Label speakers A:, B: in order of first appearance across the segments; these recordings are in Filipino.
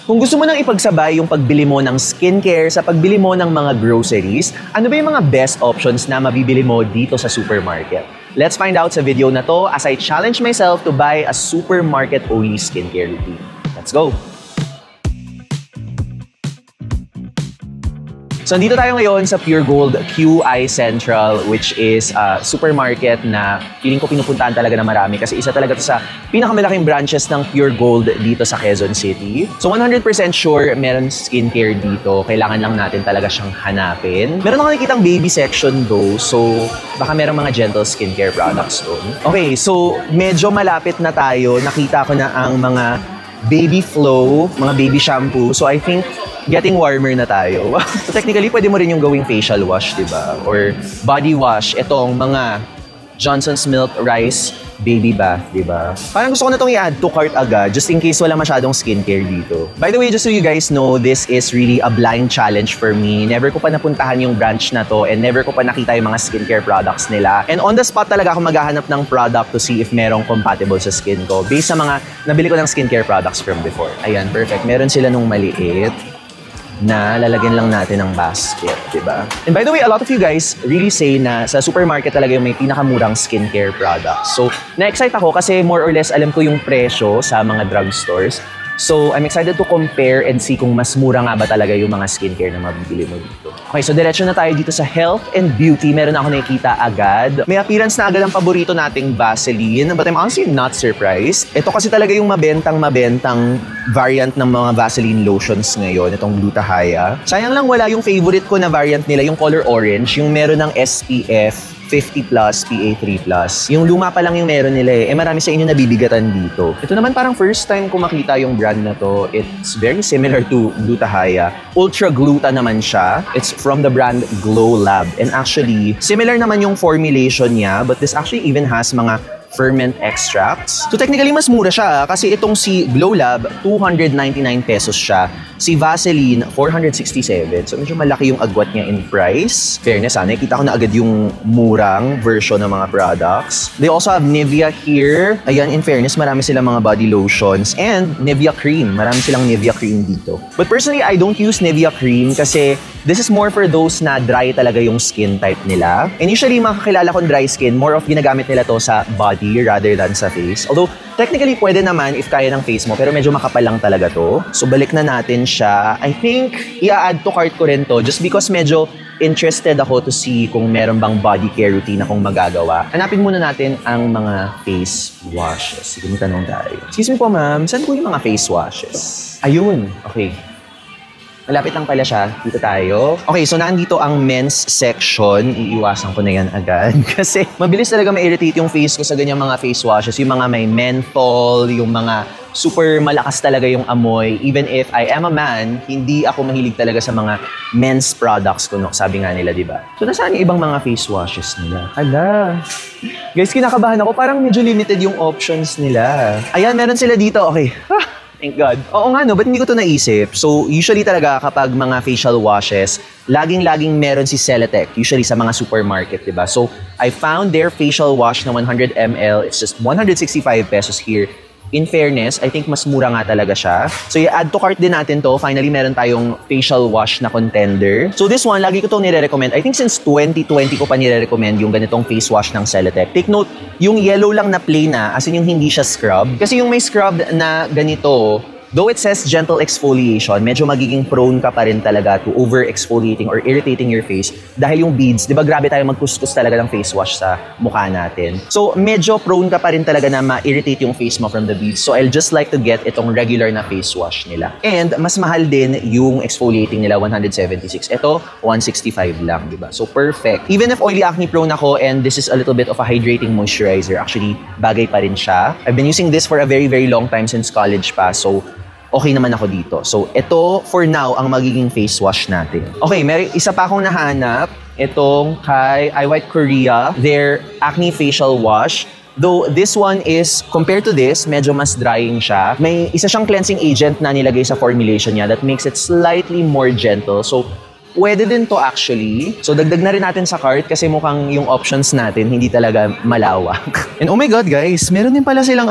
A: Kung gusto mo nang ipagsabay yung pagbili mo ng skincare sa pagbili mo ng mga groceries, ano ba yung mga best options na mabibili mo dito sa supermarket? Let's find out sa video na to as I challenge myself to buy a supermarket-only skincare routine. Let's go! So, nandito tayo ngayon sa Pure Gold QI Central, which is a supermarket na feeling ko pinupuntahan talaga na marami kasi isa talaga to sa pinakamalaking branches ng Pure Gold dito sa Quezon City. So, 100% sure meron skincare dito. Kailangan lang natin talaga siyang hanapin. Meron ako nakikitang baby section though, so baka meron mga gentle skincare products doon. Okay, so medyo malapit na tayo. Nakita ko na ang mga baby flow, mga baby shampoo. So, I think getting warmer na tayo. So technically, pwede mo rin yung gawing facial wash, diba? Or body wash. Itong mga Johnson's Milk Rice Baby Bath, diba? Parang gusto ko na itong i-add to cart agad, just in case wala masyadong skincare dito. By the way, just so you guys know, this is really a blind challenge for me. Never ko pa napuntahan yung branch na to and never ko pa nakita yung mga skincare products nila. And on the spot talaga ako maghahanap ng product to see if merong compatible sa skin ko based sa mga nabili ko ng skincare products from before. Ayan, perfect. Meron sila nung maliit na lalagyan lang natin ng basket, diba? And by the way, a lot of you guys really say na sa supermarket talaga yung may pinakamurang skincare products. So, na-excite ako kasi more or less alam ko yung presyo sa mga drugstores. So, I'm excited to compare and see kung mas mura nga ba talaga yung mga skincare na mabibili mo dito. Okay, so diretso na tayo dito sa health and beauty. Meron ako nakikita agad. May appearance na agad ang paborito nating Vaseline, but I'm honestly not surprised. Ito kasi talaga yung mabentang variant ng mga Vaseline lotions ngayon, itong Gluta-Hya. Sayang lang wala yung favorite ko na variant nila, yung color orange, yung meron ng SPF 50+, PA3+. Yung luma pa lang yung meron nila eh. Marami sa inyo nabibigatan dito. Ito naman parang first time ko makita yung brand na to. It's very similar to Gluta-Hya. Ultra Gluta naman siya. It's from the brand Glow Lab. And actually, similar naman yung formulation niya, but this actually even has mga ferment extracts. So technically, mas mura siya kasi itong si Glow Lab, 299 pesos siya. Si Vaseline, 467. So medyo malaki yung agwat niya in price. Fairness, nakikita ko na agad yung murang version ng mga products. They also have Nivea here. Ayan, in fairness, marami silang mga body lotions and Nivea cream. Marami silang Nivea cream dito. But personally, I don't use Nivea cream kasi this is more for those na dry talaga yung skin type nila. And usually, mga kakilala kong dry skin, more of ginagamit nila to sa body rather than sa face. Although, technically, pwede naman if kaya ng face mo, pero medyo makapal lang talaga to. So, balik na natin siya. I think, i-add to cart ko rin to just because medyo interested ako to see kung meron bang body care routine akong magagawa. Hanapin muna natin ang mga face washes. Sige, may tanong tayo. Excuse me po, ma'am. Saan po yung mga face washes? Ayun. Okay. Malapit lang pala siya. Dito tayo. Okay, so nandito ang men's section. Iiwasan ko na yan agad. Kasi mabilis talaga ma-irritate yung face ko sa ganyang mga face washes. Yung mga may menthol, yung mga super malakas talaga yung amoy. Even if I am a man, hindi ako mahilig talaga sa mga men's products ko. No? Sabi nga nila, di ba? So nasaan yung ibang mga face washes nila? Hala. Guys, kinakabahan ako. Parang medyo limited yung options nila. Ayan, meron sila dito. Okay. Thank God. Oo nga no, ba't hindi ko ito naisip? So, usually talaga kapag mga facial washes, laging meron si Celetec, usually sa mga supermarket, diba? So, I found their facial wash na 100 ml. It's just 165 pesos here. In fairness, I think mas mura nga talaga siya. So, i-add to cart din natin to. Finally, meron tayong facial wash na contender. So, this one, lagi ko itong nire-recommend. I think since 2020 ko pa nire-recommend yung ganitong face wash ng Celetec. Take note, yung yellow lang na plain na, as in yung hindi siya scrub. Kasi yung may scrub na ganito, though it says gentle exfoliation, medyo magiging prone ka pa rin talaga to over-exfoliating or irritating your face dahil yung beads, di ba grabe tayo magkuskus talaga ng face wash sa mukha natin. So, medyo prone ka pa rin talaga na ma-irritate yung face mo from the beads. So, I'll just like to get itong regular na face wash nila. And, mas mahal din yung exfoliating nila, 176. Ito, 165 lang, di ba? So, perfect. Even if oily acne prone ako and this is a little bit of a hydrating moisturizer, actually, bagay pa rin siya. I've been using this for a very, very long time since college pa. So, okay naman ako dito. So, ito for now ang magiging face wash natin. Okay, may isa pa akong nahanap. Itong kay I White Korea, their acne facial wash. Though this one is, compared to this, medyo mas drying siya. May isa siyang cleansing agent na nilagay sa formulation niya that makes it slightly more gentle. So, pwede din to actually. So dagdag na rin natin sa cart kasi mukhang yung options natin hindi talaga malawak. And oh my god guys, meron din pala silang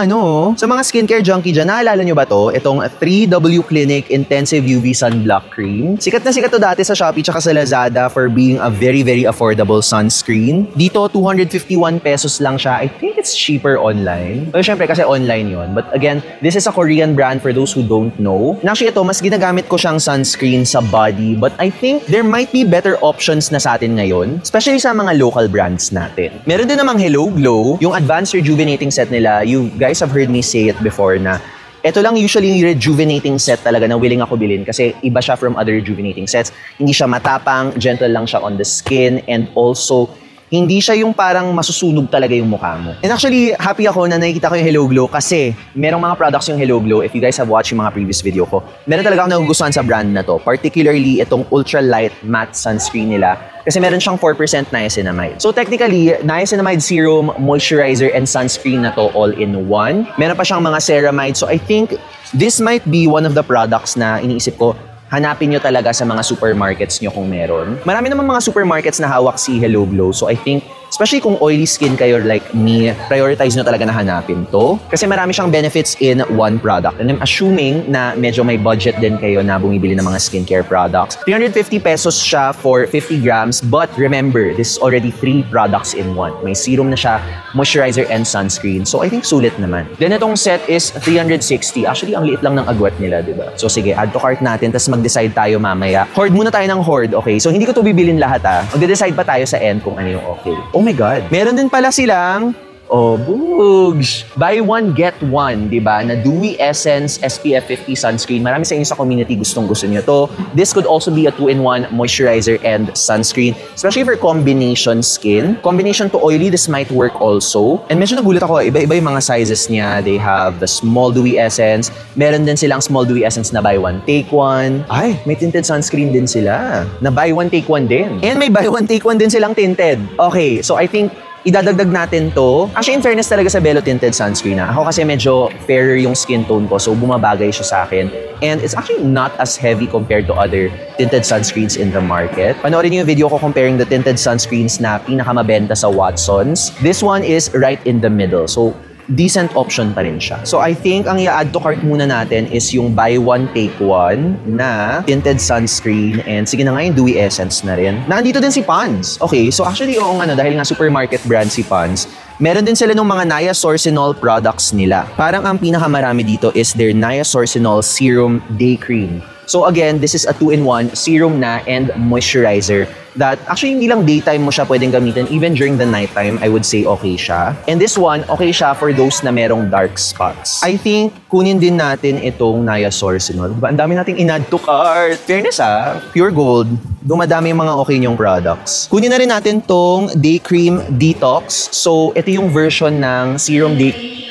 A: sa mga skincare junkie dyan, naalala nyo ba to? Itong 3W Clinic Intensive UV Sunblock Cream. Sikat na sikat to dati sa Shopee tsaka sa Lazada for being a very very affordable sunscreen. Dito 251 pesos lang siya. I think it's cheaper online. Pero syempre kasi online yon. But again, this is a Korean brand for those who don't know. And actually ito, mas ginagamit ko siyang sunscreen sa body, but I think there might be better options na sa atin ngayon, especially sa mga local brands natin. Meron din namang Hello Glow, yung advanced rejuvenating set nila. You guys have heard me say it before na ito lang usually yung rejuvenating set talaga na willing ako bilhin kasi iba siya from other rejuvenating sets. Hindi siya matapang, gentle lang siya on the skin, and also hindi siya yung parang masusunog talaga yung mukha mo. And actually, happy ako na nakikita ko yung Hello Glow kasi merong mga products yung Hello Glow. If you guys have watched yung mga previous video ko, meron talaga ako nagugustuhan sa brand na to. Particularly itong ultra light matte sunscreen nila kasi meron siyang 4% niacinamide. So technically, niacinamide serum, moisturizer, and sunscreen na to all in one. Meron pa siyang mga ceramide. So I think this might be one of the products na iniisip ko hanapin nyo talaga sa mga supermarkets nyo kung meron. Marami naman mga supermarkets na hawak si Hello Glow. So I think, especially kung oily skin kayo like me, prioritize nyo talaga na hanapin to. Kasi marami siyang benefits in one product. And I'm assuming na medyo may budget din kayo na bumibili ng mga skincare products. 350 pesos siya for 50 grams. But remember, this is already 3 products in one. May serum na siya, moisturizer, and sunscreen. So I think sulit naman. Then itong set is 360. Actually, ang liit lang ng agwat nila, diba? So sige, add to cart natin, tapos mag-decide tayo mamaya. Hoard muna tayo ng hoard, okay? So hindi ko to bibilin lahat Mag-decide pa tayo sa end kung ano yung okay. Oh my God. Meron din pala silang bugs! Buy one, get one, diba? Na Dewy Essence SPF 50 sunscreen. Marami sa inyo sa community gustong-gusto nyo to. This could also be a 2-in-1 moisturizer and sunscreen. Especially for combination skin. Combination to oily, this might work also. And medyo nagulat ako, iba-iba yung mga sizes niya. They have the small Dewy Essence. Meron din silang small Dewy Essence na buy one, take one. Ay, may tinted sunscreen din sila. Na buy one, take one din. And may buy one, take one din silang tinted. Okay, so I think idadagdag natin to. Actually, in fairness talaga sa Belo Tinted Sunscreen Ako kasi medyo fairer yung skin tone ko, so bumabagay siya sa akin. And it's actually not as heavy compared to other tinted sunscreens in the market. Panoorin niyo yung video ko comparing the tinted sunscreens na pinakamabenta sa Watsons. This one is right in the middle. So, decent option pa rin siya. So I think ang i-add to cart muna natin is yung buy one, take one na tinted sunscreen, and sige na nga yung Dewy Essence na rin. Nandito din si Pond's. Okay, so actually dahil nga supermarket brand si Pond's, meron din sila ng mga niasourcinol products nila. Parang ang pinakamarami dito is their niasourcinol serum day cream. So again, this is a 2-in-1 serum na and moisturizer that actually hindi lang daytime mo siya pwedeng gamitin, even during the nighttime, I would say okay siya. And this one, okay siya for those na merong dark spots. I think kunin din natin itong niasourcinol. Diba? Ang dami nating in-add to cart. Fairness pure gold. Dumadami yung mga okay niyong products. Kunin na rin natin tong Day Cream Detox. So ito yung version ng Serum Day.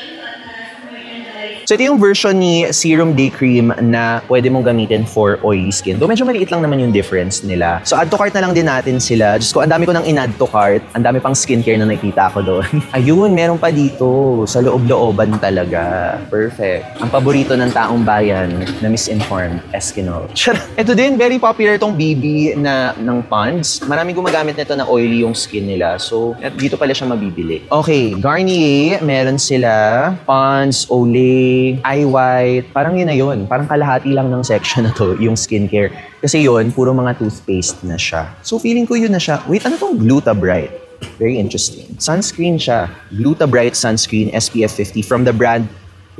A: So ito yung version ni Serum Day Cream na pwede mong gamitin for oily skin. Though medyo maliit lang naman yung difference nila. So add to cart na lang din natin sila. Diyos ko, ang dami ko nang in-add to cart. Ang dami pang skincare na nakita ko doon. Ayun, meron pa dito. Sa loob-looban talaga. Perfect. Ang paborito ng taong bayan na misinformed, Eskinol. Ito din, very popular tong BB ng Pond's. Maraming gumagamit nito na oily yung skin nila. So, dito pala siya mabibili. Okay, Garnier, meron sila. Pond's, Olay, Eye White, parang yun na yun. Parang kalahati lang ng section na to, yung skincare. Kasi yun, puro mga toothpaste na siya. So feeling ko yun na siya. Wait, ano tong Gluta Bright? Very interesting. Sunscreen siya. Gluta Bright Sunscreen SPF 50 from the brand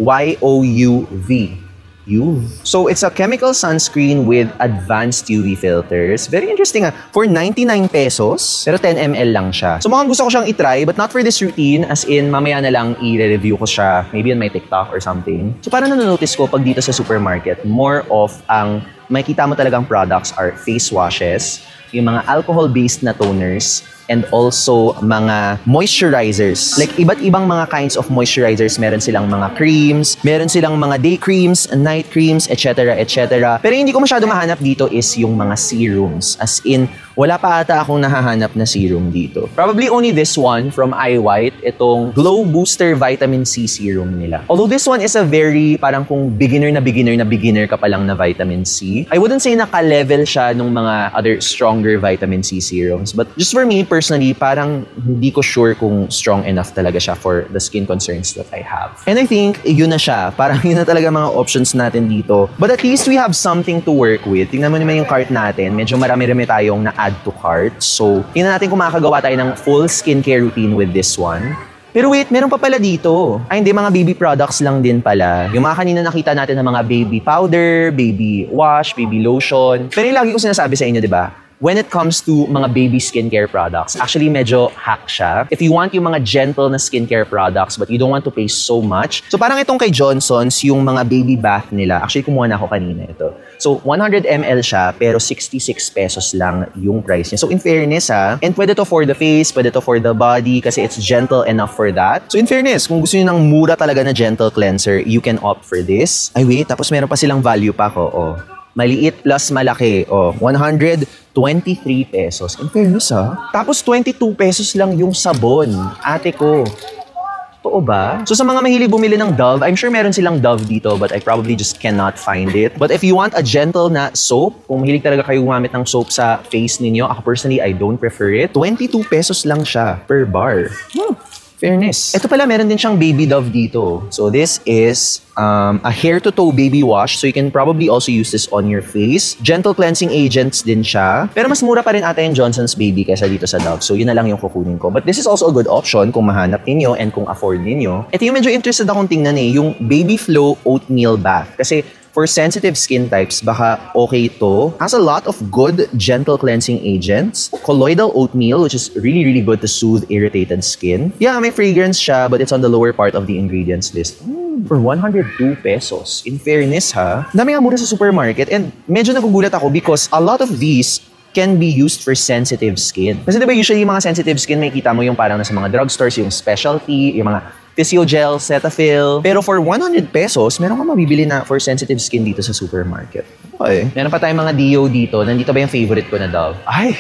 A: YOUV. So it's a chemical sunscreen with advanced UV filters. Very interesting For 99 pesos, pero 10 ml lang siya. So mukhang gusto ko siyang itry, but not for this routine. As in, mamaya na lang i-review ko siya. Maybe on my TikTok or something. So parang nanonotice ko pag dito sa supermarket, more of ang makikita mo talagang products are face washes, yung mga alcohol-based na toners, and also mga moisturizers. Like iba't ibang mga kinds of moisturizers. Meron silang mga creams, meron silang mga day creams, night creams, etc. etc. Pero hindi ko masyado mahanap dito is yung mga serums. As in, wala pa ata akong nahahanap na serum dito. Probably only this one from iWhite, itong Glow Booster Vitamin C Serum nila. Although this one is a very, parang kung beginner ka pa lang na vitamin C, I wouldn't say naka-level siya nung mga other stronger vitamin C serums. But just for me, personally, parang hindi ko sure kung strong enough talaga siya for the skin concerns that I have. And I think, yun na siya. Parang yun na talaga mga options natin dito. But at least we have something to work with. Tingnan mo naman yung cart natin. Medyo marami-rami tayong na-add to cart. So, tingnan natin kung makakagawa tayo ng full skincare routine with this one. Pero wait, meron pa pala dito. Ay, hindi, mga baby products lang din pala. Yung mga kanina nakita natin ng mga baby powder, baby wash, baby lotion. Pero yung lagi ko sinasabi sa inyo, di ba? When it comes to mga baby skincare products, actually medyo hack siya. If you want yung mga gentle na skincare products but you don't want to pay so much. So parang itong kay Johnson's, yung mga baby bath nila. Actually, kumuha na ako kanina ito. So 100 ml siya pero 66 pesos lang yung price niya. So in fairness and pwede to for the face, pwede to for the body kasi it's gentle enough for that. So in fairness, kung gusto niyo ng mura talaga na gentle cleanser, you can opt for this. Ay wait, tapos meron pa silang value pack maliit plus malaki. 123 pesos. In fairness Tapos 22 pesos lang yung sabon. Ate ko. Totoo ba? So sa mga mahilig bumili ng Dove, I'm sure meron silang Dove dito but I probably just cannot find it. But if you want a gentle na soap, kung mahilig talaga kayo gumamit ng soap sa face ninyo, ako personally, I don't prefer it. 22 pesos lang siya per bar. Fairness. Ito pala, meron din siyang baby Dove dito. So this is a hair-to-toe baby wash. So you can probably also use this on your face. Gentle cleansing agents din siya. Pero mas mura pa rin ata yung Johnson's Baby kaysa dito sa Dove. So yun na lang yung kukunin ko. But this is also a good option kung mahanap ninyo and kung afford ninyo. Ito yung medyo interested akong tingnan yung Baby Flow Oatmeal Bath. Kasi for sensitive skin types, baka okay ito. Has a lot of good gentle cleansing agents. Colloidal oatmeal, which is really, really good to soothe irritated skin. Yeah, may fragrance siya, but it's on the lower part of the ingredients list. For 102 pesos. In fairness dami nga mura sa supermarket and medyo nagugulat ako because a lot of these can be used for sensitive skin. Kasi diba usually yung mga sensitive skin, may kita mo yung parang nasa mga drugstores, yung specialty, yung mga Physiogel, Cetaphil. Pero for 100 pesos, meron ka mabibili na for sensitive skin dito sa supermarket. Okay. Meron pa tayong mga Dio dito. Nandito ba yung favorite ko na Dove? Ay!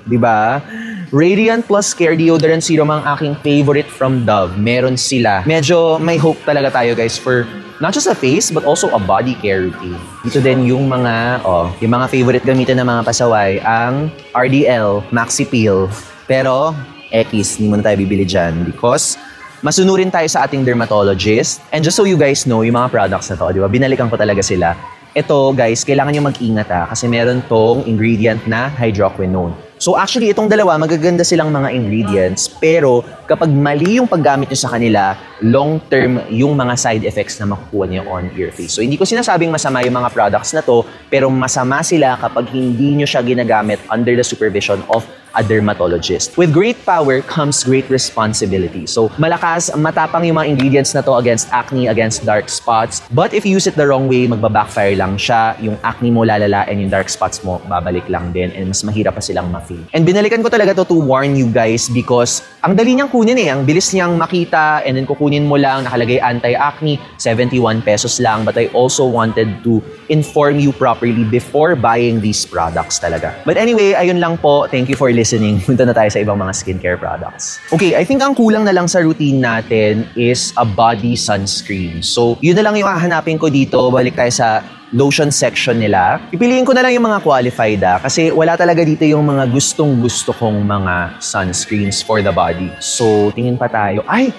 A: Diba? Radiant Plus Care Deodorant Serum ang aking favorite from Dove. Meron sila. Medyo may hope talaga tayo guys for not just a face but also a body care routine. Dito din yung mga favorite gamitin ng mga pasaway, ang RDL Maxi Peel. Pero X, hindi mo na tayo bibili dyan because masunurin tayo sa ating dermatologist. And just so you guys know, yung mga products na to, di ba? Binalikan ko talaga sila. Ito, guys, kailangan nyo mag-ingat kasi meron tong ingredient na hydroquinone. So actually, itong dalawa, magaganda silang mga ingredients, pero kapag mali yung paggamit nyo sa kanila, long-term yung mga side effects na makukuha nyo on your face. So hindi ko sinasabing masama yung mga products na to, pero masama sila kapag hindi nyo siya ginagamit under the supervision of a dermatologist. With great power comes great responsibility. So malakas, matapang yung mga ingredients na to against acne, against dark spots. But if you use it the wrong way, magbabackfire lang siya. Yung acne mo lalala and yung dark spots mo babalik lang din and mas mahirap pa silang ma-feel. And binalikan ko talaga to warn you guys because ang dali niyang kunin ang bilis niyang makita and then kukunin mo lang, nakalagay anti-acne, 71 pesos lang. But I also wanted to inform you properly before buying these products talaga. But anyway, ayun lang po. Thank you for listening. Punta na tayo sa ibang mga skincare products. Okay, I think ang kulang na lang sa routine natin is a body sunscreen. So, yun na lang yung hahanapin ko dito. Balik tayo sa lotion section nila. Pipiliin ko na lang yung mga qualified kasi wala talaga dito yung mga gustong-gusto kong mga sunscreens for the body. So, tingin pa tayo. Ay!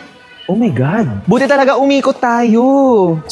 A: Oh my God! Buti talaga umikot tayo!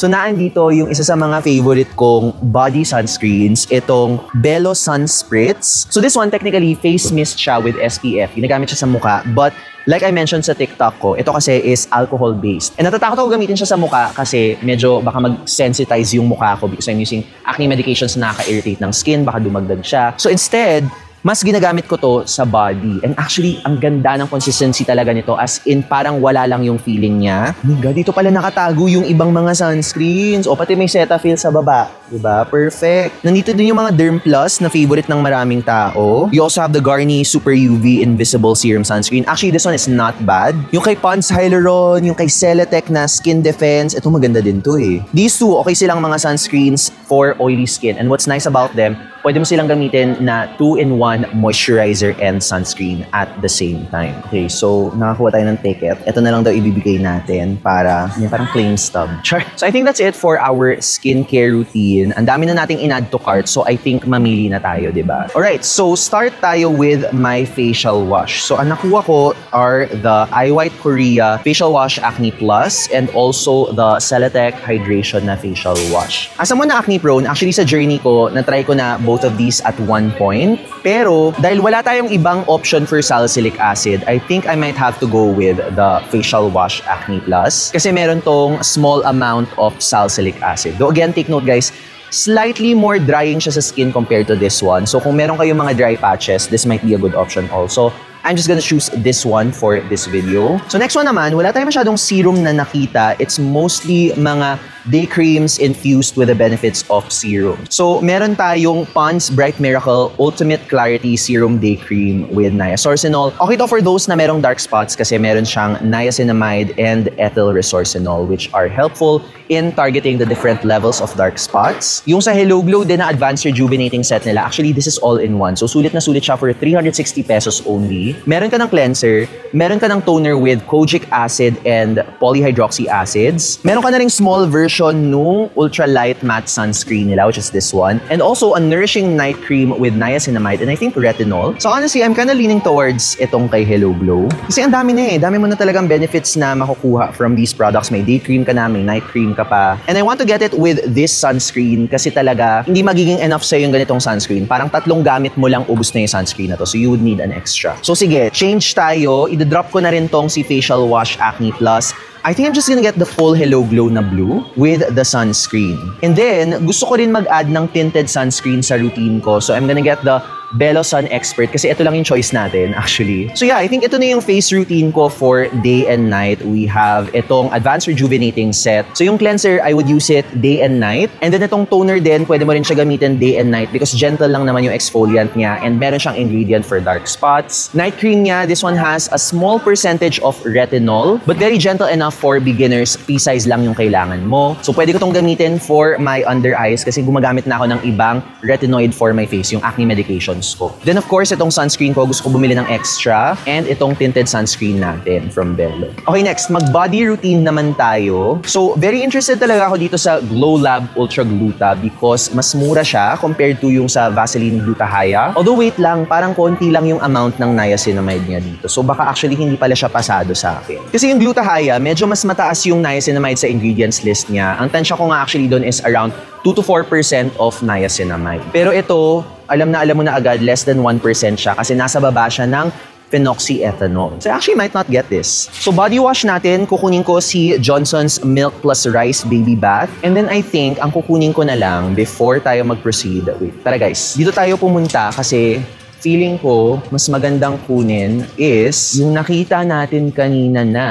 A: So, naandito yung isa sa mga favorite kong body sunscreens, itong Belo Sun Spritz. So, this one, technically, face mist siya with SPF. Ginagamit siya sa mukha, but like I mentioned sa TikTok ko, ito kasi is alcohol-based. And natatakot ako gamitin siya sa mukha kasi medyo baka mag-sensitize yung mukha ko because I'm using acne medications na nakaka-irritate ng skin, baka dumagdag siya. So, instead, mas ginagamit ko to sa body. And actually, ang ganda ng consistency talaga nito as in parang wala lang yung feeling niya. Oh my God, dito pala nakatago yung ibang mga sunscreens. O pati may Cetaphil sa baba. Diba? Perfect. Nandito din yung mga Derm Plus na favorite ng maraming tao. You also have the Garnier Super UV Invisible Serum Sunscreen. Actually, this one is not bad. Yung kay Pond's Hyaluron, yung kay Celatec na Skin Defense, ito maganda din to These two, okay silang mga sunscreens for oily skin. And what's nice about them, pwede mo silang gamitin na 2-in-1 moisturizer and sunscreen at the same time. Okay, so nakakuha tayo ng ticket. Ito na lang daw ibibigay natin para parang claim stub. Sure. So I think that's it for our skincare routine. Ang dami na nating in-add to cart, so I think mamili na tayo, diba? Alright, so start tayo with my facial wash. So ang nakuha ko are the Eye White Korea Facial Wash Acne Plus and also the Celatec Hydration na facial wash. As someone na acne prone, actually sa journey ko, na-try ko na both of these at one point. Pero dahil wala tayong ibang option for salicylic acid, I think I might have to go with the Facial Wash Acne Plus kasi meron tong small amount of salicylic acid. Though again, take note guys, slightly more drying siya sa skin compared to this one. So kung meron kayong mga dry patches, this might be a good option also. I'm just gonna choose this one for this video. So next one naman, wala tayong masyadong serum na nakita. It's mostly mga day creams infused with the benefits of serum. So meron tayong Pond's Bright Miracle Ultimate Clarity Serum Day Cream with niasourcinol. Okay to for those na merong dark spots kasi meron siyang niacinamide and ethyl resorcinol which are helpful in targeting the different levels of dark spots. Yung sa Hello Glow din na Advanced Rejuvenating Set nila, actually this is all in one. So sulit na sulit siya for 360 pesos only. Meron ka ng cleanser, meron ka ng toner with kojic acid and polyhydroxy acids. Meron ka na ring small version nung ultralight matte sunscreen nila, which is this one. And also a nourishing night cream with niacinamide and I think retinol. So honestly, I'm kind of leaning towards itong kay Hello Glow. Kasi ang dami na eh. Dami mo na talagang benefits na makukuha from these products. May day cream ka na, may night cream ka pa. And I want to get it with this sunscreen kasi talaga hindi magiging enough sa'yo yung ganitong sunscreen. Parang 3 gamit mo lang ubos na yung sunscreen na to. So you would need an extra. So sige, change tayo. I-drop ko na rin tong si Facial Wash Acne Plus. I think I'm just gonna get the full Hello Glow na blue with the sunscreen. And then, gusto ko rin mag-add ng tinted sunscreen sa routine ko. So I'm gonna get the Belo Sun Expert kasi ito lang yung choice natin actually. So yeah, I think ito na yung face routine ko for day and night. We have itong Advanced Rejuvenating Set. So yung cleanser, I would use it day and night. And then itong toner din, pwede mo rin siya gamitin day and night because gentle lang naman yung exfoliant niya and meron siyang ingredient for dark spots. Night cream niya, this one has a small percentage of retinol but very gentle enough for beginners. Pea-size lang yung kailangan mo. So pwede ko itong gamitin for my under eyes kasi gumagamit na ako ng ibang retinoid for my face, yung acne medication ko. Then of course, itong sunscreen ko, gusto ko bumili ng extra and itong tinted sunscreen natin from Bello. Okay, next, mag-body routine naman tayo. So, very interested talaga ako dito sa Glow Lab Ultra Gluta because mas mura siya compared to yung sa Vaseline Gluta-Hya. Although wait lang, parang konti lang yung amount ng niacinamide niya dito. So, baka actually hindi pala siya pasado sa akin. Kasi yung Gluta-Hya, medyo mas mataas yung niacinamide sa ingredients list niya. Ang tansya ko nga actually doon is around 2 to 4% of niacinamide. Pero ito, alam mo na agad, less than 1% siya kasi nasa baba siya ng phenoxyethanol. So I actually might not get this. So body wash natin, kukunin ko si Johnson's Milk Plus Rice Baby Bath. And then I think, ang kukunin ko na lang before tayo mag-proceed. Wait, tara guys. Dito tayo pumunta kasi feeling ko, mas magandang kunin is yung nakita natin kanina na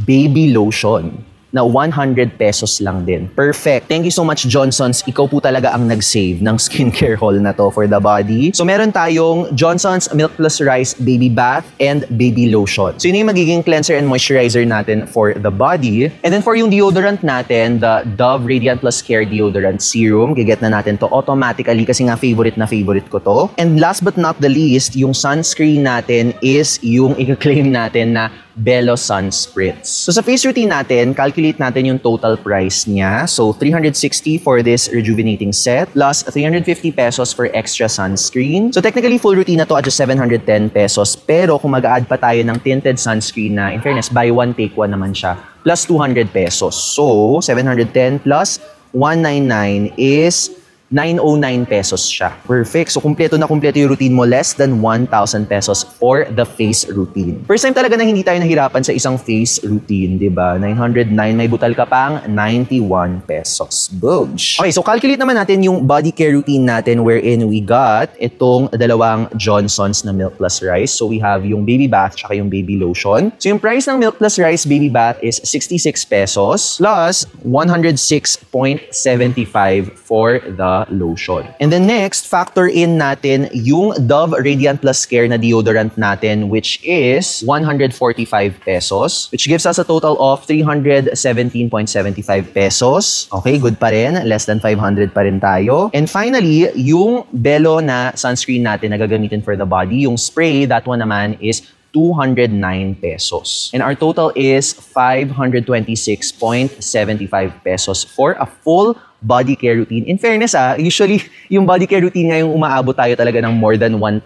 A: baby lotion na 100 pesos lang din. Perfect. Thank you so much, Johnson's. Ikaw po talaga ang nag-save ng skincare haul na to for the body. So, meron tayong Johnson's Milk Plus Rice Baby Bath and Baby Lotion. So, yun yung magiging cleanser and moisturizer natin for the body. And then, for yung deodorant natin, the Dove Radiant Plus Care Deodorant Serum. Giget na natin to automatically kasi nga favorite na favorite ko to. And last but not the least, yung sunscreen natin is yung i-claim natin na Belo Sun Spritz. So sa face routine natin, calculate natin yung total price niya. So 360 for this rejuvenating set plus 350 pesos for extra sunscreen. So technically full routine na to at just 710 pesos. Pero kung mag-add pa tayo ng tinted sunscreen na in fairness buy one take one naman siya plus 200 pesos. So 710 plus 199 is 909 pesos siya. Perfect. So, kumpleto na kumpleto yung routine mo. Less than 1,000 pesos for the face routine. First time talaga na hindi tayo nahirapan sa isang face routine, diba? 909, may butal ka pang 91 pesos. Boosh! Okay, so calculate naman natin yung body care routine natin wherein we got itong dalawang Johnson's na Milk Plus Rice. So, we have yung baby bath tsaka yung baby lotion. So, yung price ng Milk Plus Rice baby bath is 66 pesos plus 106.75 for the Jojoba lotion. And then next, factor in natin yung Dove Radiant Plus Care na deodorant natin, which is 145 pesos, which gives us a total of 317.75 pesos. Okay, good pa rin. Less than 500 pa rin tayo. And finally, yung Belo na sunscreen natin na gagamitin for the body, yung spray, that one naman is 209 pesos. And our total is 526.75 pesos for a full body care routine. In fairness, usually yung body care routine ngayong umaabot tayo talaga ng more than 1,000.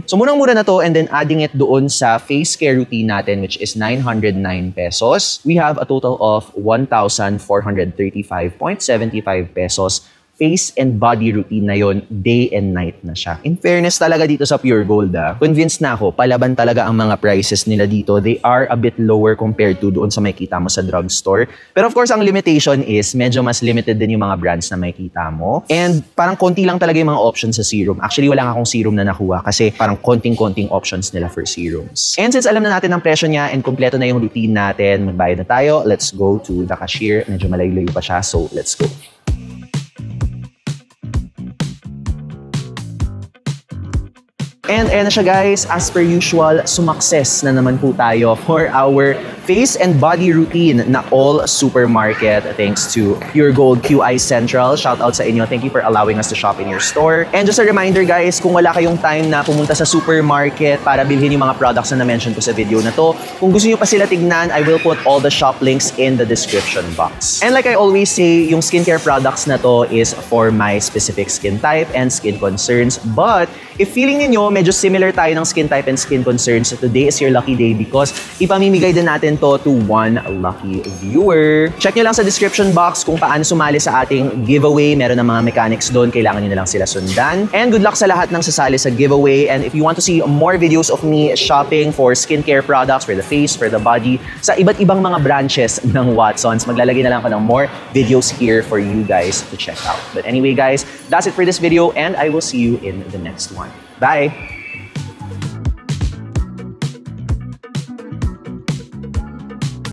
A: So murang-mura na to, and then adding it doon sa face care routine natin, which is 909 pesos, we have a total of 1,435.75 pesos. Face and body routine na yon, day and night na siya. In fairness talaga dito sa Pure Gold, convinced na ako, palaban talaga ang mga prices nila dito. They are a bit lower compared to doon sa makikita mo sa drugstore. Pero of course, ang limitation is medyo mas limited din yung mga brands na makikita mo. And parang konti lang talaga yung mga options sa serum. Actually, wala nga akong serum na nakuha kasi parang konting-konting options nila for serums. And since alam na natin ang presyo niya and kompleto na yung routine natin, magbayad na tayo, let's go to the cashier. Medyo malayo pa siya, so let's go. And na siya guys, as per usual, sumakses na naman po tayo for our face and body routine na all supermarket thanks to Pure Gold QI Central. Shout out sa inyo. Thank you for allowing us to shop in your store. And just a reminder guys, kung wala kayong time na pumunta sa supermarket para bilhin yung mga products na na-mention ko sa video na to, kung gusto nyo pa sila tignan, I will put all the shop links in the description box. And like I always say, yung skincare products na to is for my specific skin type and skin concerns. But if feeling niyo medyo similar tayo ng skin type and skin concerns, so today is your lucky day because ipamimigay din natin to one lucky viewer. Check nyo lang sa description box kung paano sumali sa ating giveaway. Meron ng mga mechanics doon. Kailangan nyo na lang sila sundan. And good luck sa lahat ng sasali sa giveaway. And if you want to see more videos of me shopping for skincare products, for the face, for the body, sa iba't ibang mga branches ng Watsons, maglalagay na lang ako ng more videos here for you guys to check out. But anyway guys, that's it for this video and I will see you in the next one. Bye!